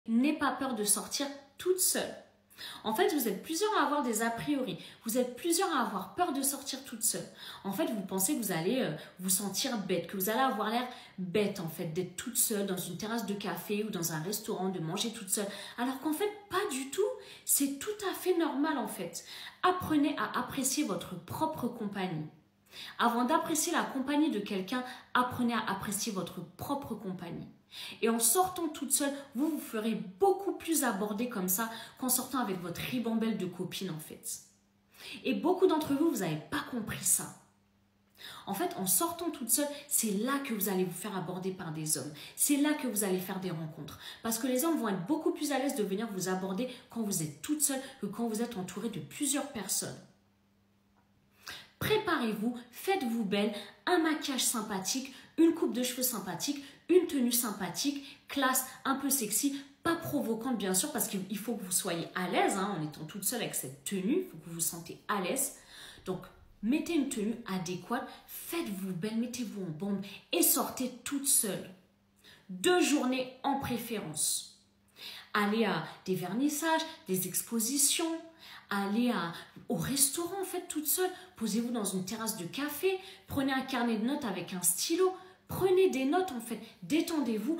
N'aie pas peur de sortir toute seule. En fait, vous êtes plusieurs à avoir des a priori. Vous êtes plusieurs à avoir peur de sortir toute seule. En fait, vous pensez que vous allez vous sentir bête, que vous allez avoir l'air bête, en fait, d'être toute seule dans une terrasse de café ou dans un restaurant, de manger toute seule. Alors qu'en fait, pas du tout. C'est tout à fait normal, en fait. Apprenez à apprécier votre propre compagnie. Avant d'apprécier la compagnie de quelqu'un, apprenez à apprécier votre propre compagnie. Et en sortant toute seule, vous vous ferez beaucoup plus aborder comme ça qu'en sortant avec votre ribambelle de copines en fait. Et beaucoup d'entre vous, vous n'avez pas compris ça. En fait, en sortant toute seule, c'est là que vous allez vous faire aborder par des hommes. C'est là que vous allez faire des rencontres. Parce que les hommes vont être beaucoup plus à l'aise de venir vous aborder quand vous êtes toute seule que quand vous êtes entouré de plusieurs personnes. Préparez-vous, faites-vous belle, un maquillage sympathique, une coupe de cheveux sympathique, une tenue sympathique, classe, un peu sexy, pas provocante bien sûr parce qu'il faut que vous soyez à l'aise en étant toute seule avec cette tenue, il faut que vous vous sentez à l'aise. Donc, mettez une tenue adéquate, faites-vous belle, mettez-vous en bombe et sortez toute seule. 2 journées en préférence. Allez à des vernissages, des expositions, allez au restaurant en fait toute seule, posez-vous dans une terrasse de café, prenez un carnet de notes avec un stylo, prenez des notes en fait, détendez-vous.